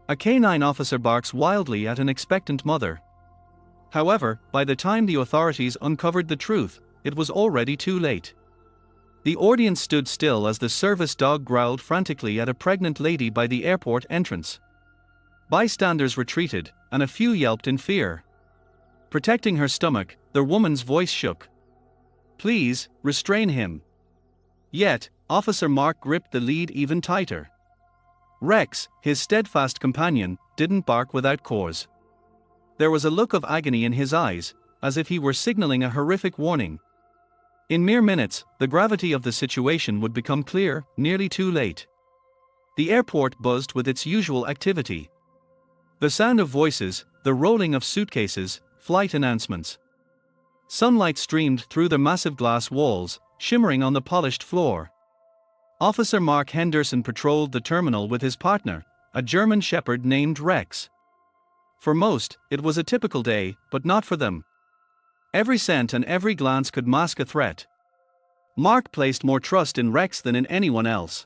A canine officer barks wildly at an expectant mother. However, by the time the authorities uncovered the truth, it was already too late. The audience stood still as the service dog growled frantically at a pregnant lady by the airport entrance. Bystanders retreated, and a few yelped in fear. Protecting her stomach, the woman's voice shook. "Please, restrain him." Yet, Officer Mark gripped the lead even tighter. Rex, his steadfast companion, didn't bark without cause. There was a look of agony in his eyes, as if he were signaling a horrific warning. In mere minutes, the gravity of the situation would become clear, nearly too late. The airport buzzed with its usual activity. The sound of voices, the rolling of suitcases, flight announcements. Sunlight streamed through the massive glass walls, shimmering on the polished floor. Officer Mark Henderson patrolled the terminal with his partner, a German shepherd named Rex. For most, it was a typical day, but not for them. Every scent and every glance could mask a threat. Mark placed more trust in Rex than in anyone else.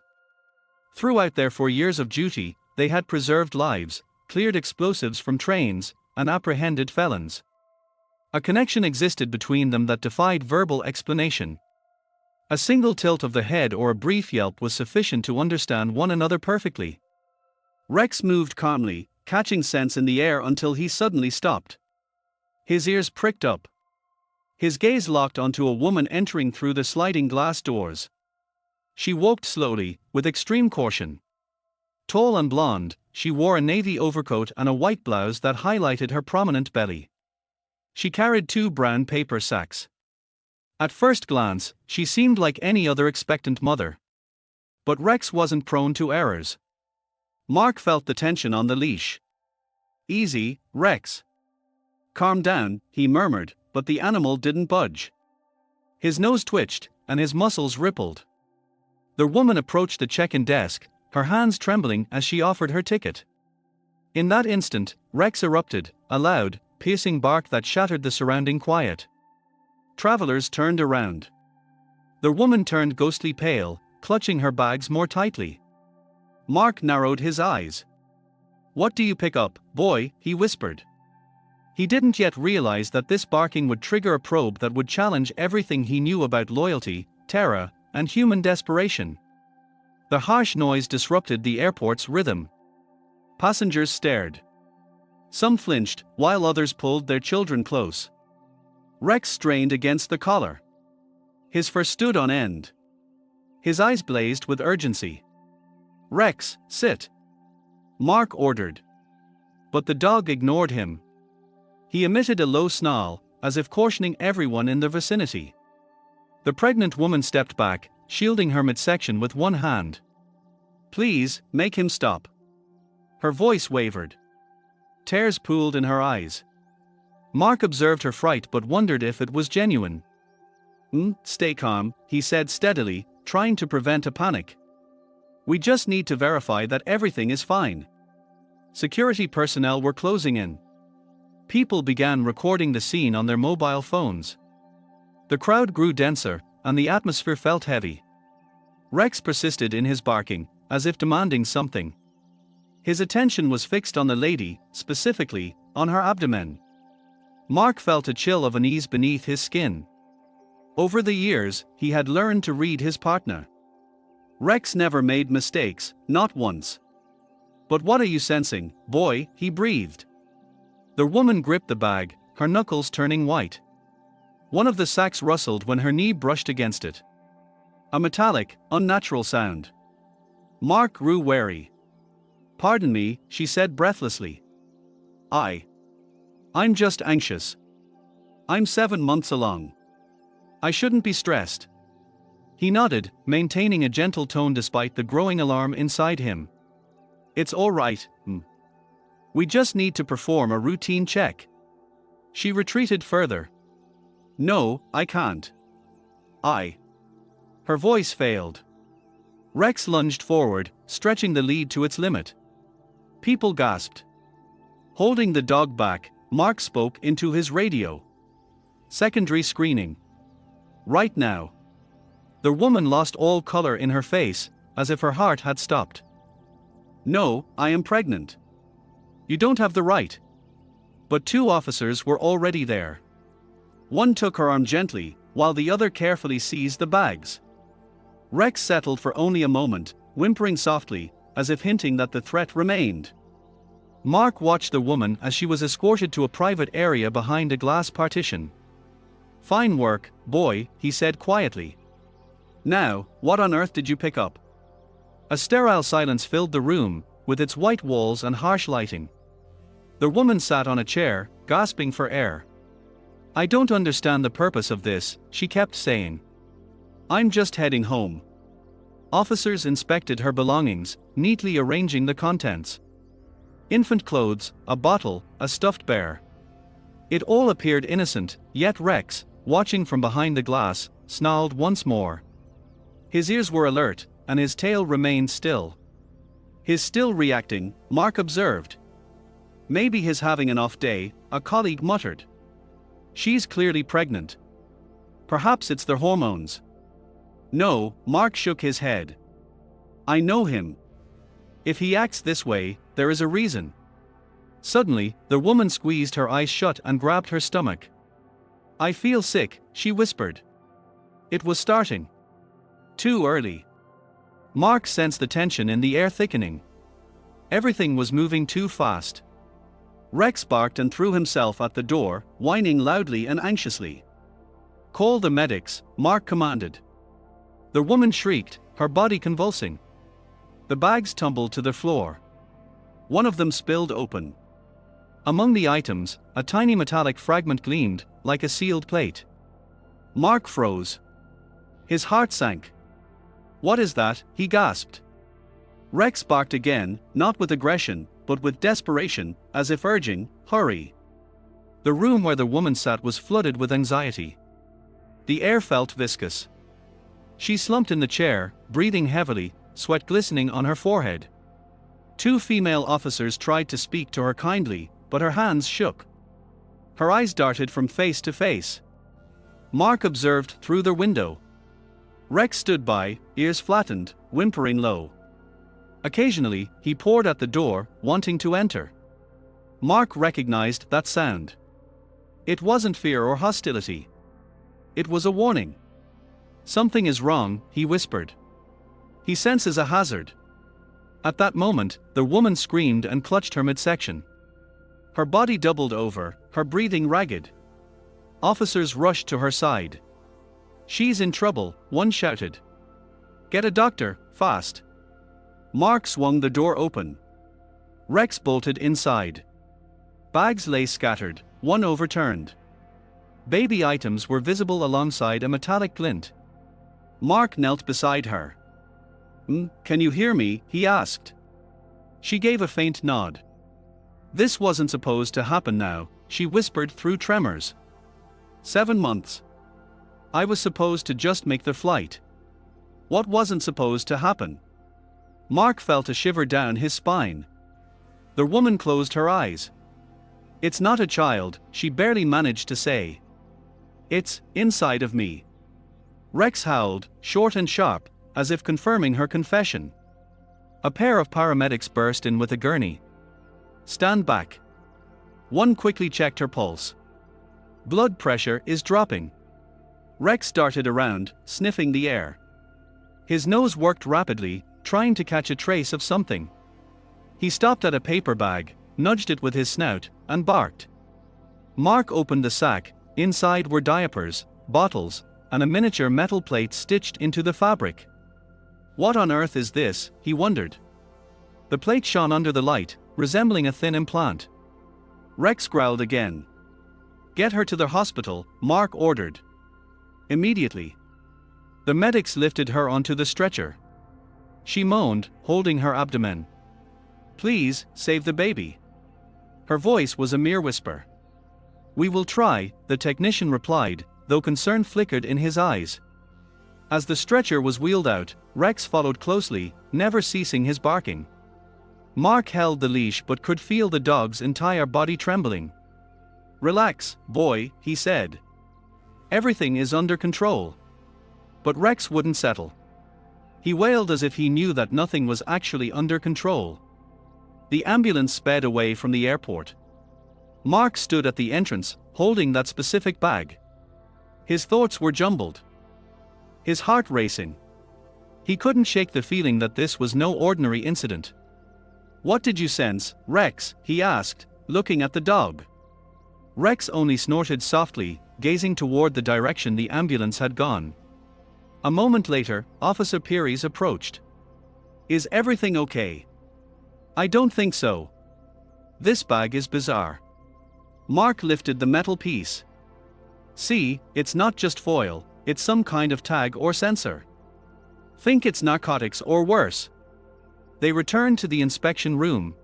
Throughout their 4 years of duty, they had preserved lives, cleared explosives from trains, and apprehended felons. A connection existed between them that defied verbal explanation. A single tilt of the head or a brief yelp was sufficient to understand one another perfectly. Rex moved calmly, catching scents in the air until he suddenly stopped. His ears pricked up. His gaze locked onto a woman entering through the sliding glass doors. She walked slowly, with extreme caution. Tall and blonde, she wore a navy overcoat and a white blouse that highlighted her prominent belly. She carried 2 brown paper sacks. At first glance, she seemed like any other expectant mother. But Rex wasn't prone to errors. Mark felt the tension on the leash. "Easy, Rex. Calm down," he murmured, but the animal didn't budge. His nose twitched, and his muscles rippled. The woman approached the check-in desk, her hands trembling as she offered her ticket. In that instant, Rex erupted, a loud, piercing bark that shattered the surrounding quiet. Travelers turned around. The woman turned ghostly pale, clutching her bags more tightly. Mark narrowed his eyes. "What do you pick up, boy?" he whispered. He didn't yet realize that this barking would trigger a probe that would challenge everything he knew about loyalty, terror, and human desperation. The harsh noise disrupted the airport's rhythm. Passengers stared. Some flinched, while others pulled their children close. Rex strained against the collar. His fur stood on end. His eyes blazed with urgency. "Rex, sit," Mark ordered. But the dog ignored him. He emitted a low snarl, as if cautioning everyone in the vicinity. The pregnant woman stepped back, shielding her midsection with one hand. "Please, make him stop." Her voice wavered. Tears pooled in her eyes. Mark observed her fright but wondered if it was genuine. Stay calm," he said steadily, trying to prevent a panic. "We just need to verify that everything is fine." Security personnel were closing in. People began recording the scene on their mobile phones. The crowd grew denser, and the atmosphere felt heavy. Rex persisted in his barking, as if demanding something. His attention was fixed on the lady, specifically, on her abdomen. Mark felt a chill of unease beneath his skin. Over the years, he had learned to read his partner. Rex never made mistakes, not once. "But what are you sensing, boy?" he breathed. The woman gripped the bag, her knuckles turning white. One of the sacks rustled when her knee brushed against it. A metallic, unnatural sound. Mark grew wary. "Pardon me," she said breathlessly. I'm just anxious. I'm 7 months along. I shouldn't be stressed." He nodded, maintaining a gentle tone despite the growing alarm inside him. "It's all right. We just need to perform a routine check." She retreated further. "No, I can't. Her voice failed. Rex lunged forward, stretching the lead to its limit. People gasped. Holding the dog back, Mark spoke into his radio. "Secondary screening. Right now." The woman lost all color in her face, as if her heart had stopped. "No, I am pregnant." You don't have the right. But two officers were already there. One took her arm gently, while the other carefully seized the bags. Rex settled for only a moment, whimpering softly, as if hinting that the threat remained. Mark watched the woman as she was escorted to a private area behind a glass partition. "Fine work, boy," he said quietly. "Now, what on earth did you pick up?" A sterile silence filled the room, with its white walls and harsh lighting. The woman sat on a chair, gasping for air. "I don't understand the purpose of this," she kept saying. "I'm just heading home." Officers inspected her belongings, neatly arranging the contents. Infant clothes, a bottle, a stuffed bear. It all appeared innocent, yet Rex, watching from behind the glass, snarled once more. His ears were alert, and his tail remained still. His still reacting, Mark observed. "Maybe he's having an off day," a colleague muttered. "She's clearly pregnant. Perhaps it's their hormones." "No," Mark shook his head. "I know him. If he acts this way, there is a reason." Suddenly, the woman squeezed her eyes shut and grabbed her stomach. "I feel sick," she whispered. It was starting. Too early. Mark sensed the tension in the air thickening. Everything was moving too fast. Rex barked and threw himself at the door, whining loudly and anxiously. "Call the medics," Mark commanded. The woman shrieked, her body convulsing. The bags tumbled to the floor. One of them spilled open. Among the items, a tiny metallic fragment gleamed, like a sealed plate. Mark froze. His heart sank. "What is that?" he gasped. Rex barked again, not with aggression, but with desperation, as if urging, "Hurry." The room where the woman sat was flooded with anxiety. The air felt viscous. She slumped in the chair, breathing heavily, sweat glistening on her forehead. Two female officers tried to speak to her kindly, but her hands shook. Her eyes darted from face to face. Mark observed through the window. Rex stood by, ears flattened, whimpering low. Occasionally, he poured at the door, wanting to enter. Mark recognized that sound. It wasn't fear or hostility. It was a warning. "Something is wrong," he whispered. "He senses a hazard." At that moment, the woman screamed and clutched her midsection. Her body doubled over, her breathing ragged. Officers rushed to her side. "She's in trouble," one shouted. "Get a doctor, fast." Mark swung the door open. Rex bolted inside. Bags lay scattered, one overturned. Baby items were visible alongside a metallic glint. Mark knelt beside her. Can you hear me?" he asked. She gave a faint nod. "This wasn't supposed to happen now," she whispered through tremors. 7 months. I was supposed to just make the flight. What wasn't supposed to happen?" Mark felt a shiver down his spine. The woman closed her eyes. "It's not a child," she barely managed to say. "It's inside of me." Rex howled, short and sharp, as if confirming her confession. A pair of paramedics burst in with a gurney. "Stand back." One quickly checked her pulse. "Blood pressure is dropping." Rex darted around, sniffing the air. His nose worked rapidly, trying to catch a trace of something. He stopped at a paper bag, nudged it with his snout, and barked. Mark opened the sack. Inside were diapers, bottles, and a miniature metal plate stitched into the fabric. "What on earth is this?" he wondered. The plate shone under the light, resembling a thin implant. Rex growled again. "Get her to the hospital," Mark ordered. Immediately. The medics lifted her onto the stretcher. She moaned, holding her abdomen. "Please, save the baby." Her voice was a mere whisper. "We will try," the technician replied, though concern flickered in his eyes. As the stretcher was wheeled out, Rex followed closely, never ceasing his barking. Mark held the leash but could feel the dog's entire body trembling. "Relax, boy," he said. "Everything is under control." But Rex wouldn't settle. He wailed as if he knew that nothing was actually under control. The ambulance sped away from the airport. Mark stood at the entrance, holding that specific bag. His thoughts were jumbled. His heart racing. He couldn't shake the feeling that this was no ordinary incident. "What did you sense, Rex?" he asked, looking at the dog. Rex only snorted softly, gazing toward the direction the ambulance had gone. A moment later, Officer Pearies approached. "Is everything okay?" "I don't think so. This bag is bizarre." Mark lifted the metal piece. "See, it's not just foil, it's some kind of tag or sensor. Think it's narcotics or worse." They returned to the inspection room.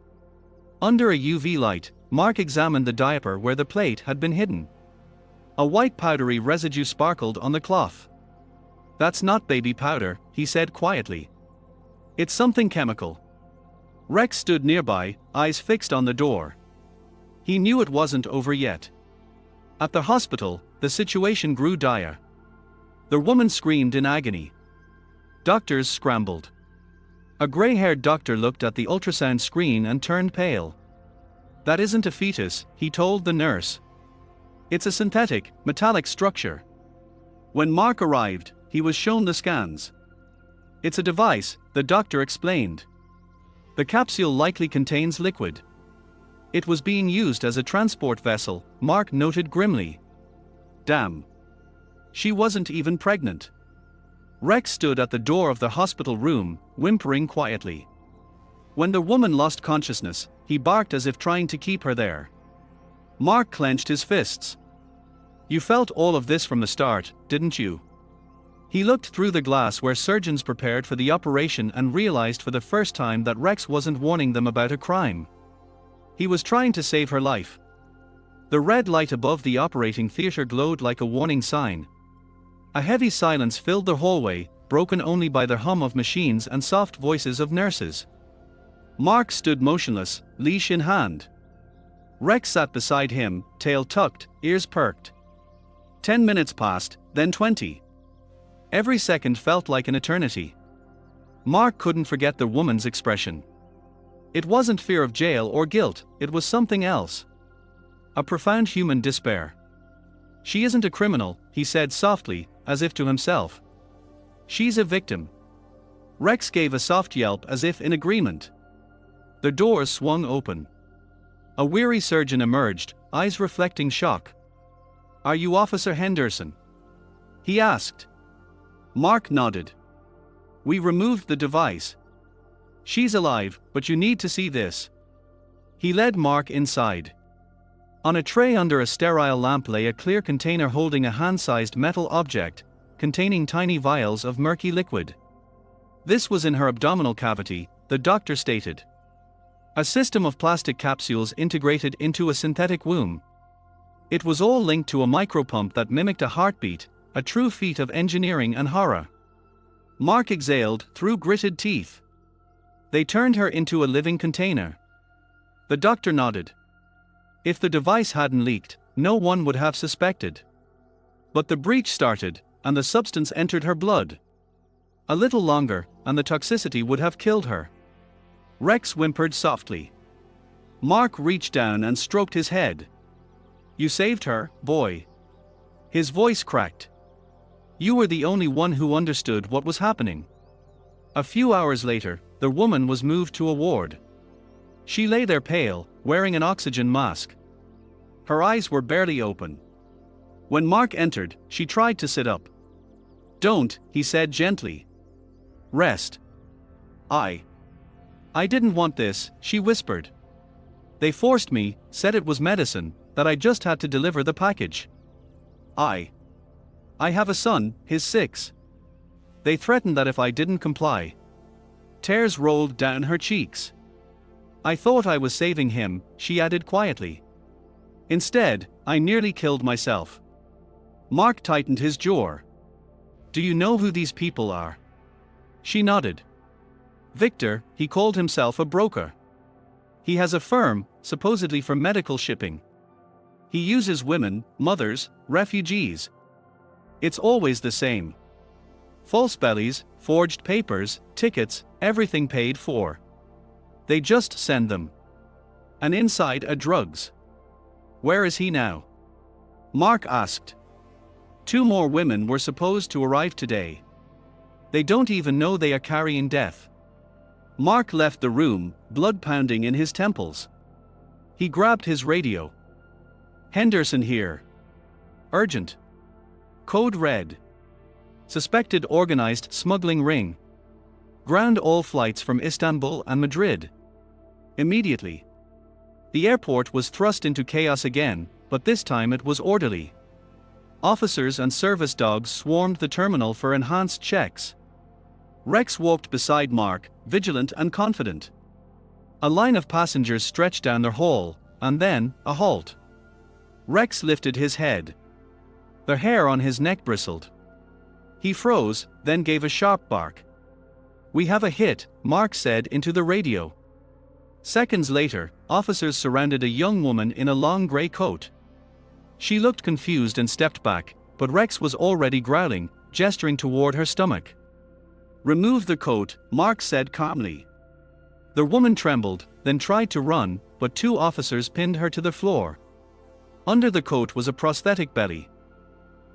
Under a UV light, Mark examined the diaper where the plate had been hidden. A white powdery residue sparkled on the cloth. "That's not baby powder," he said quietly. "It's something chemical." Rex stood nearby, eyes fixed on the door. He knew it wasn't over yet. At the hospital, the situation grew dire. The woman screamed in agony. Doctors scrambled. A gray-haired doctor looked at the ultrasound screen and turned pale. "That isn't a fetus," he told the nurse. "It's a synthetic, metallic structure." When Mark arrived, he was shown the scans. "It's a device," the doctor explained. "The capsule likely contains liquid." "It was being used as a transport vessel," Mark noted grimly. "Damn. She wasn't even pregnant." Rex stood at the door of the hospital room, whimpering quietly. When the woman lost consciousness, he barked as if trying to keep her there. Mark clenched his fists. "You felt all of this from the start, didn't you?" He looked through the glass where surgeons prepared for the operation and realized for the first time that Rex wasn't warning them about a crime. He was trying to save her life. The red light above the operating theater glowed like a warning sign. A heavy silence filled the hallway, broken only by the hum of machines and soft voices of nurses. Mark stood motionless, leash in hand. Rex sat beside him, tail tucked, ears perked. 10 minutes passed, then 20. Every second felt like an eternity. Mark couldn't forget the woman's expression. It wasn't fear of jail or guilt, it was something else. A profound human despair. "She isn't a criminal," he said softly, as if to himself. "She's a victim." Rex gave a soft yelp as if in agreement. The doors swung open. A weary surgeon emerged, eyes reflecting shock. "Are you Officer Henderson?" he asked. Mark nodded. "We removed the device. She's alive, but you need to see this." He led Mark inside. On a tray under a sterile lamp lay a clear container holding a hand-sized metal object, containing tiny vials of murky liquid. This was in her abdominal cavity, the doctor stated. A system of plastic capsules integrated into a synthetic womb. It was all linked to a micropump that mimicked a heartbeat, a true feat of engineering and horror. Mark exhaled through gritted teeth. They turned her into a living container. The doctor nodded. If the device hadn't leaked, no one would have suspected. But the breach started, and the substance entered her blood. A little longer, and the toxicity would have killed her. Rex whimpered softly. Mark reached down and stroked his head. "You saved her, boy." His voice cracked. "You were the only one who understood what was happening." A few hours later, the woman was moved to a ward. She lay there pale, wearing an oxygen mask. Her eyes were barely open. When Mark entered, she tried to sit up. "Don't," he said gently. "Rest." I didn't want this," she whispered. "They forced me, said it was medicine, that I just had to deliver the package. I have a son, he's 6. They threatened that if I didn't comply." Tears rolled down her cheeks. "I thought I was saving him," she added quietly. "Instead, I nearly killed myself." Mark tightened his jaw. "Do you know who these people are?" She nodded. "Victor, he called himself a broker. He has a firm, supposedly for medical shipping. He uses women, mothers, refugees. It's always the same. False bellies, forged papers, tickets, everything paid for. They just send them. And inside are drugs. Where is he now? Mark asked. 2 more women were supposed to arrive today. They don't even know they are carrying death. Mark left the room, blood pounding in his temples. He grabbed his radio. Henderson here. Urgent. Code red. Suspected organized smuggling ring. Ground all flights from Istanbul and Madrid. Immediately. The airport was thrust into chaos again, but this time it was orderly. Officers and service dogs swarmed the terminal for enhanced checks. Rex walked beside Mark, vigilant and confident. A line of passengers stretched down their hall, and then, a halt. Rex lifted his head. The hair on his neck bristled. He froze, then gave a sharp bark. "We have a hit," Mark said into the radio. Seconds later, officers surrounded a young woman in a long grey coat. She looked confused and stepped back, but Rex was already growling, gesturing toward her stomach. "Remove the coat," Mark said calmly. The woman trembled, then tried to run, but 2 officers pinned her to the floor. Under the coat was a prosthetic belly.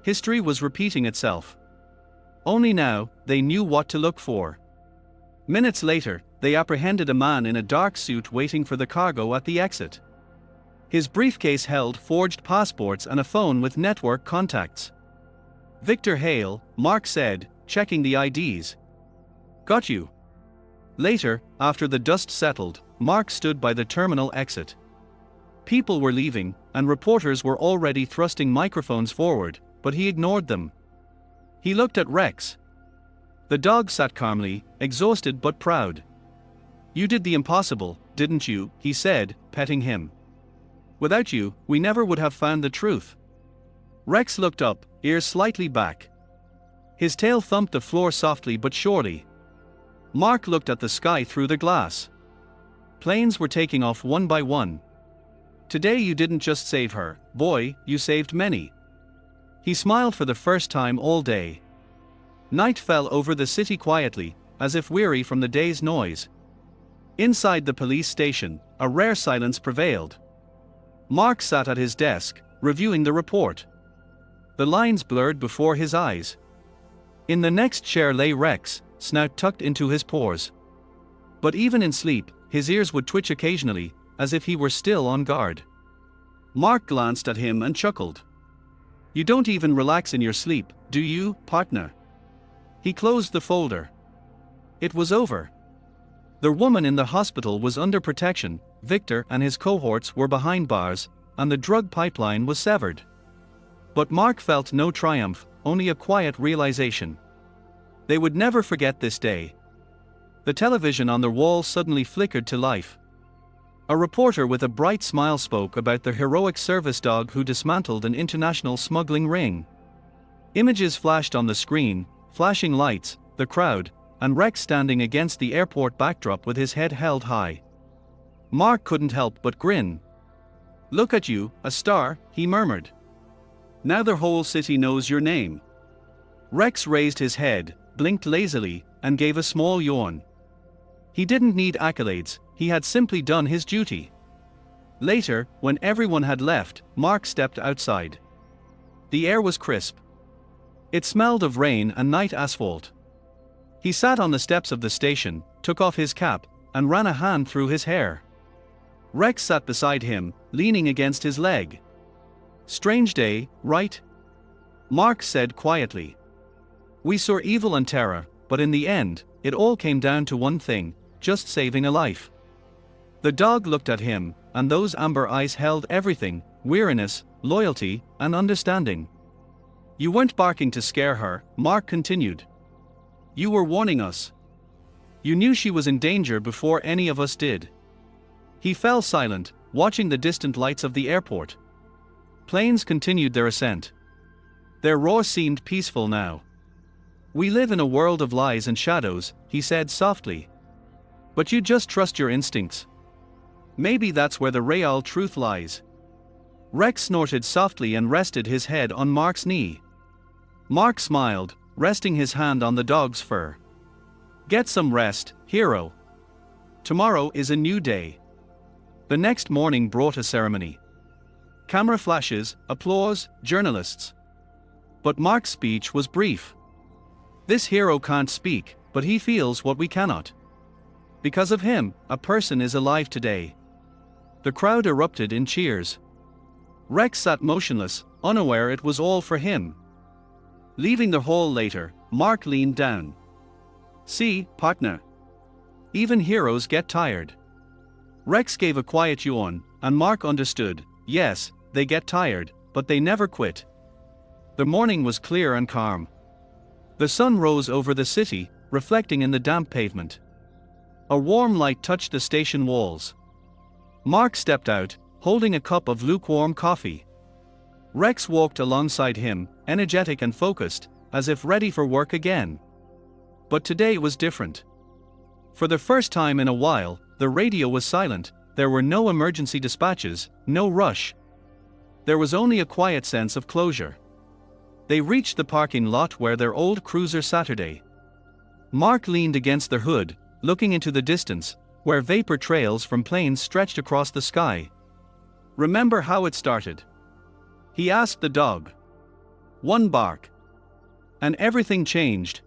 History was repeating itself. Only now, they knew what to look for. Minutes later, they apprehended a man in a dark suit waiting for the cargo at the exit. His briefcase held forged passports and a phone with network contacts. "Victor Hale," Mark said, checking the IDs. "Got you." Later, after the dust settled, Mark stood by the terminal exit. People were leaving, and reporters were already thrusting microphones forward, but he ignored them. He looked at Rex. The dog sat calmly, exhausted but proud. "You did the impossible, didn't you?" he said, petting him. "Without you, we never would have found the truth." Rex looked up, ears slightly back. His tail thumped the floor softly but surely. Mark looked at the sky through the glass. Planes were taking off one by one. "Today you didn't just save her, boy, you saved many." He smiled for the first time all day. Night fell over the city quietly, as if weary from the day's noise. Inside the police station, a rare silence prevailed. Mark sat at his desk, reviewing the report. The lines blurred before his eyes. In the next chair lay Rex, snout tucked into his paws. But even in sleep, his ears would twitch occasionally, as if he were still on guard. Mark glanced at him and chuckled. "You don't even relax in your sleep, do you, partner?" He closed the folder. It was over. The woman in the hospital was under protection, Victor and his cohorts were behind bars, and the drug pipeline was severed. But Mark felt no triumph, only a quiet realization. They would never forget this day. The television on their wall suddenly flickered to life. A reporter with a bright smile spoke about the heroic service dog who dismantled an international smuggling ring. Images flashed on the screen, flashing lights, the crowd, and Rex standing against the airport backdrop with his head held high. Mark couldn't help but grin. "Look at you, a star," he murmured. "Now the whole city knows your name." Rex raised his head, blinked lazily, and gave a small yawn. He didn't need accolades, he had simply done his duty. Later, when everyone had left, Mark stepped outside. The air was crisp. It smelled of rain and night asphalt. He sat on the steps of the station, took off his cap, and ran a hand through his hair. Rex sat beside him, leaning against his leg. "Strange day, right?" Mark said quietly. "We saw evil and terror, but in the end, it all came down to one thing, just saving a life." The dog looked at him, and those amber eyes held everything, weariness, loyalty, and understanding. "You weren't barking to scare her," Mark continued. "You were warning us. You knew she was in danger before any of us did." He fell silent, watching the distant lights of the airport. Planes continued their ascent. Their roar seemed peaceful now. "We live in a world of lies and shadows," he said softly. "But you just trust your instincts. Maybe that's where the real truth lies." Rex snorted softly and rested his head on Mark's knee. Mark smiled, resting his hand on the dog's fur. "Get some rest, hero." Tomorrow is a new day. The next morning brought a ceremony. Camera flashes, applause, journalists. But Mark's speech was brief. This hero can't speak, but he feels what we cannot. Because of him, a person is alive today. The crowd erupted in cheers. Rex sat motionless, unaware it was all for him. Leaving the hall later, Mark leaned down. See, partner. Even heroes get tired. Rex gave a quiet yawn, and Mark understood. Yes, they get tired, but they never quit. The morning was clear and calm. The sun rose over the city, reflecting in the damp pavement. A warm light touched the station walls. Mark stepped out, holding a cup of lukewarm coffee. Rex walked alongside him, energetic and focused, as if ready for work again. But today was different. For the first time in a while, the radio was silent. There were no emergency dispatches, no rush. There was only a quiet sense of closure. They reached the parking lot where their old cruiser Saturday. Mark leaned against the hood, looking into the distance, where vapor trails from planes stretched across the sky. Remember how it started? He asked the dog. One bark. And everything changed.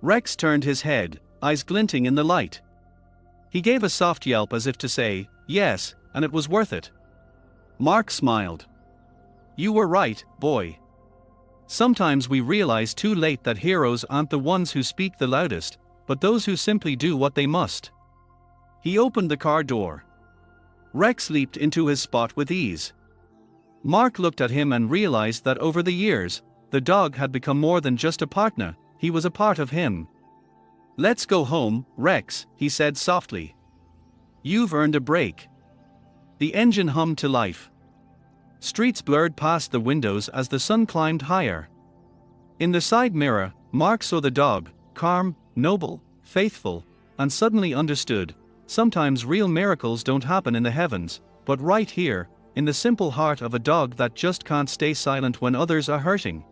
Rex turned his head, eyes glinting in the light. He gave a soft yelp as if to say, yes, and it was worth it. Mark smiled. You were right, boy. Sometimes we realize too late that heroes aren't the ones who speak the loudest, but those who simply do what they must. He opened the car door. Rex leaped into his spot with ease. Mark looked at him and realized that over the years, the dog had become more than just a partner, he was a part of him. Let's go home, Rex, he said softly. You've earned a break. The engine hummed to life. Streets blurred past the windows as the sun climbed higher. In the side mirror, Mark saw the dog, calm, noble, faithful, and suddenly understood. Sometimes real miracles don't happen in the heavens, but right here, in the simple heart of a dog that just can't stay silent when others are hurting.